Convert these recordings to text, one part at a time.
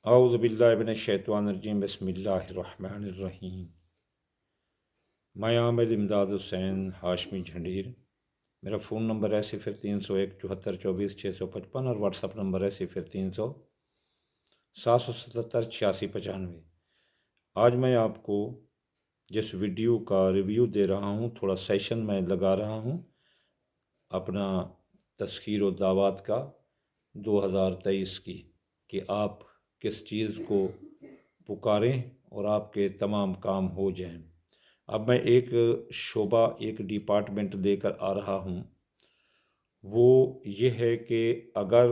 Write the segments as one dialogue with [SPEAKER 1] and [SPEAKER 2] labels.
[SPEAKER 1] اعوذ باللہ من الشیطان الرجیم بسم اللہ الرحمن الرحیم۔ میں عامر امداد حسین ہاشمی جھنڈیر۔ میرا فون نمبر ہے 0301 74 24 655 اور واٹس اپ نمبر ہے 0300 777 86 95۔ آج میں آپ کو جس ویڈیو کا ریویو دے رہا ہوں، تھوڑا سیشن میں لگا رہا ہوں اپنا تذکیر و دعوات کا 2023 کی، کہ آپ کس چیز کو پکاریں اور آپ کے تمام کام ہو جائیں۔ اب میں ایک شعبہ، ایک ڈپارٹمنٹ لے کر آ رہا ہوں، وہ یہ ہے کہ اگر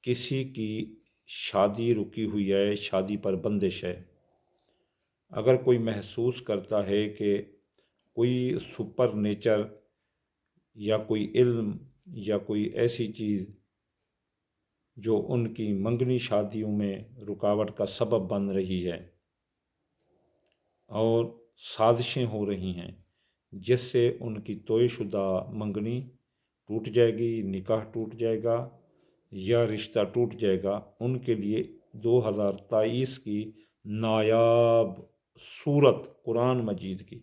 [SPEAKER 1] کسی کی شادی رکی ہوئی ہے، شادی پر بندش ہے، اگر کوئی محسوس کرتا ہے کہ کوئی سپر نیچر یا کوئی علم یا کوئی ایسی چیز جو ان کی منگنی شادیوں میں رکاوٹ کا سبب بن رہی ہے اور سازشیں ہو رہی ہیں جس سے ان کی طے شدہ منگنی ٹوٹ جائے گی، نکاح ٹوٹ جائے گا یا رشتہ ٹوٹ جائے گا، ان کے لیے 2023 کی نایاب صورت قرآن مجید کی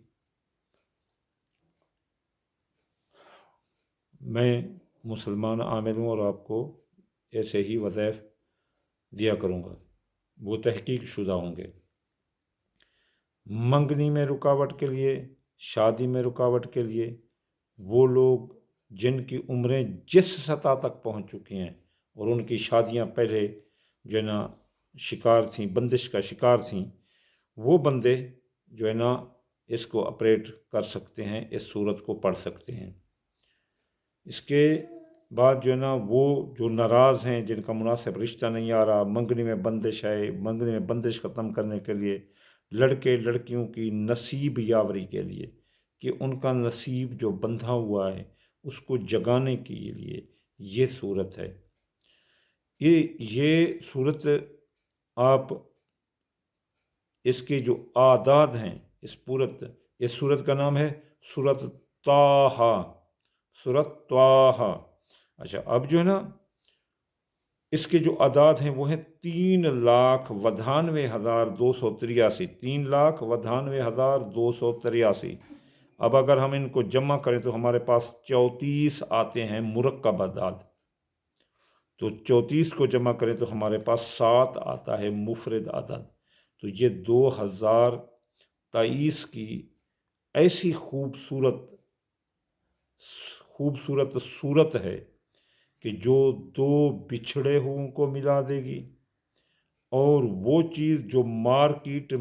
[SPEAKER 1] میں مسلمان عامل ہوں اور آپ کو ایسے ہی وظائف دیا کروں گا، وہ تحقیق شدہ ہوں گے۔ منگنی میں رکاوٹ کے لیے، شادی میں رکاوٹ کے لیے، وہ لوگ جن کی عمریں جس سطح تک پہنچ چکی ہیں اور ان کی شادیاں پہلے جو ہے نا شکار تھیں، بندش کا شکار تھیں، وہ بندے جو ہے نا اس کو آپریٹ کر سکتے ہیں، اس صورت کو پڑھ سکتے ہیں۔ اس کے بعد جو ہے نا وہ جو ناراض ہیں، جن کا مناسب رشتہ نہیں آ رہا، منگنی میں بندش ہے، منگنی میں بندش ختم کرنے کے لیے، لڑکے لڑکیوں کی نصیب یاوری کے لیے، کہ ان کا نصیب جو بندھا ہوا ہے اس کو جگانے کے لیے یہ صورت ہے۔ یہ صورت آپ اس کے جو اعداد ہیں، اس صورت کا نام ہے سورۃ طٰہٰ، سورۃ طٰہٰ۔ اچھا، اب جو ہے نا اس کے جو اعداد ہیں وہ ہیں 3,92,283، 3,92,283۔ اب اگر ہم ان کو جمع کریں تو ہمارے پاس 34 آتے ہیں مرکب اعداد، تو 34 کو جمع کریں تو ہمارے پاس 7 آتا ہے مفرد عدد۔ تو یہ 2023 کی ایسی خوبصورت صورت ہے کہ جو دو بچھڑے ہوں کو ملا دے گی، اور وہ چیز جو مارکیٹ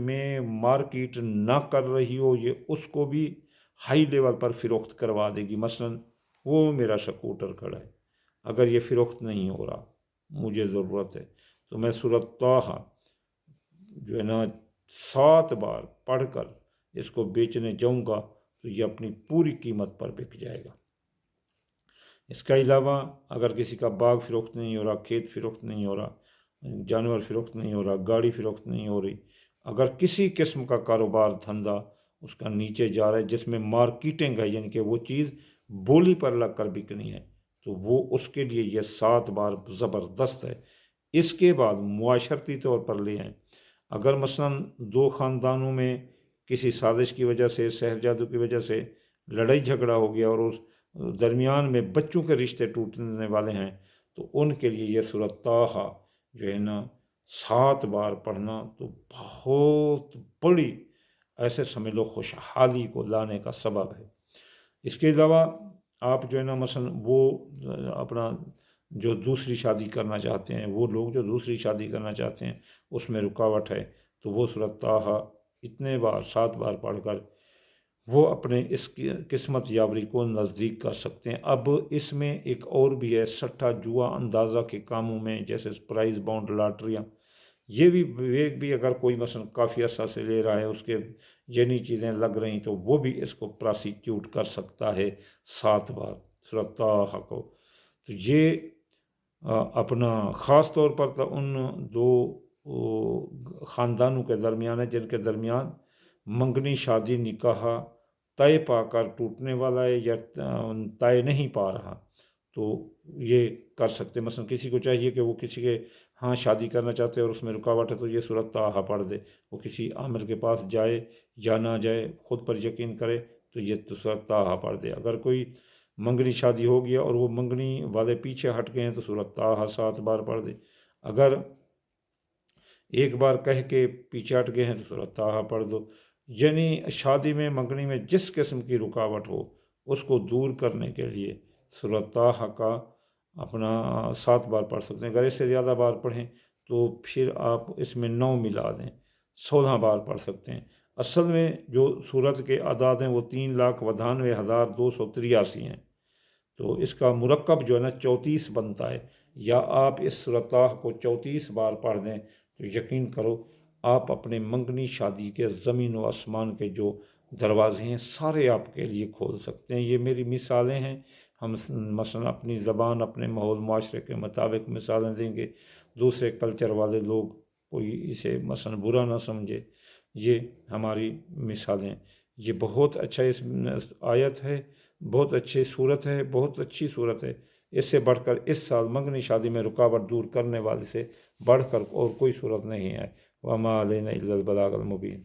[SPEAKER 1] نہ کر رہی ہو، یہ اس کو بھی ہائی لیول پر فروخت کروا دے گی۔ مثلا وہ میرا سکوٹر کھڑا ہے، اگر یہ فروخت نہیں ہو رہا، مجھے ضرورت ہے، تو میں سورۃ طٰہٰ جو ہے نا 7 بار پڑھ کر اس کو بیچنے جاؤں گا تو یہ اپنی پوری قیمت پر بک جائے گا۔ اس کے علاوہ اگر کسی کا باغ فروخت نہیں ہو رہا، کھیت فروخت نہیں ہو رہا، جانور فروخت نہیں ہو رہا، گاڑی فروخت نہیں ہو رہی، اگر کسی قسم کا کاروبار دھندا اس کا نیچے جا رہا ہے جس میں مارکیٹنگ ہے، یعنی کہ وہ چیز بولی پر لگ کر بکنی ہے، تو وہ اس کے لیے یہ 7 بار زبردست ہے۔ اس کے بعد معاشرتی طور پر لے آئیں، اگر مثلا 2 خاندانوں میں کسی سازش کی وجہ سے، سحر جادو کی وجہ سے لڑائی جھگڑا ہو گیا اور اس درمیان میں بچوں کے رشتے ٹوٹنے والے ہیں، تو ان کے لیے یہ سورۃ طٰہٰ جو ہے نا 7 بار پڑھنا تو بہت بڑی، ایسے سمجھ لو خوشحالی کو لانے کا سبب ہے۔ اس کے علاوہ آپ جو ہے نا مثلا وہ اپنا جو دوسری شادی کرنا چاہتے ہیں، وہ لوگ جو دوسری شادی کرنا چاہتے ہیں اس میں رکاوٹ ہے، تو وہ سورۃ طٰہٰ اتنے بار 7 بار پڑھ کر وہ اپنے اس قسمت یاوری کو نزدیک کر سکتے ہیں۔ اب اس میں ایک اور بھی ہے، سٹھا جوا اندازہ کے کاموں میں، جیسے پرائز بانڈ، لاٹریاں، یہ بھی اگر کوئی مثلا کافی عرصہ سے لے رہا ہے، اس کے جنی چیزیں لگ رہی تو وہ بھی اس کو پراسیکیوٹ کر سکتا ہے 7 بار سورۃ طٰہٰ کو۔ تو یہ اپنا خاص طور پر تو ان 2 خاندانوں کے درمیان ہے جن کے درمیان منگنی شادی نکاح طے پا کر ٹوٹنے والا ہے یا طے نہیں پا رہا، تو یہ کر سکتے ہیں۔ مثلا کسی کو چاہیے کہ وہ کسی کے ہاں شادی کرنا چاہتے ہیں اور اس میں رکاوٹ ہے تو یہ سورۃ طٰہٰ پڑھ دے، وہ کسی عامل کے پاس جائے یا نہ جائے خود پر یقین کرے تو یہ تو سورۃ طٰہٰ پڑھ دے۔ اگر کوئی منگنی شادی ہو گیا اور وہ منگنی والے پیچھے ہٹ گئے ہیں تو سورۃ طٰہٰ 7 بار پڑھ دے۔ اگر ایک بار کہہ کے پیچھے ہٹ گئے ہیں تو سورۃ طٰہٰ پڑھ دو۔ یعنی شادی میں منگنی میں جس قسم کی رکاوٹ ہو اس کو دور کرنے کے لیے سورۃ طٰہٰ کا اپنا 7 بار پڑھ سکتے ہیں۔ اگر اس سے زیادہ بار پڑھیں تو پھر آپ اس میں 9 ملا دیں، 16 بار پڑھ سکتے ہیں۔ اصل میں جو سورت کے اعداد ہیں وہ 3,92,283 ہیں، تو اس کا مرکب جو ہے نا 34 بنتا ہے۔ یا آپ اس سورۃ طٰہٰ کو 34 بار پڑھ دیں تو یقین کرو آپ اپنے منگنی شادی کے زمین و آسمان کے جو دروازے ہیں سارے آپ کے لیے کھول سکتے ہیں۔ یہ میری مثالیں ہیں، ہم مثلا اپنی زبان اپنے ماحول معاشرے کے مطابق مثالیں دیں گے، دوسرے کلچر والے لوگ کوئی اسے مثلا برا نہ سمجھے، یہ ہماری مثالیں۔ یہ بہت اچھا اس آیت ہے، بہت اچھی صورت ہے، بہت اچھی صورت ہے۔ اس سے بڑھ کر اس سال منگنی شادی میں رکاوٹ دور کرنے والے سے بڑھ کر اور کوئی صورت نہیں ہے۔ وَمَا عَلَيْنَا إِلَّا الْبَلَاغُ الْمُبِينُ۔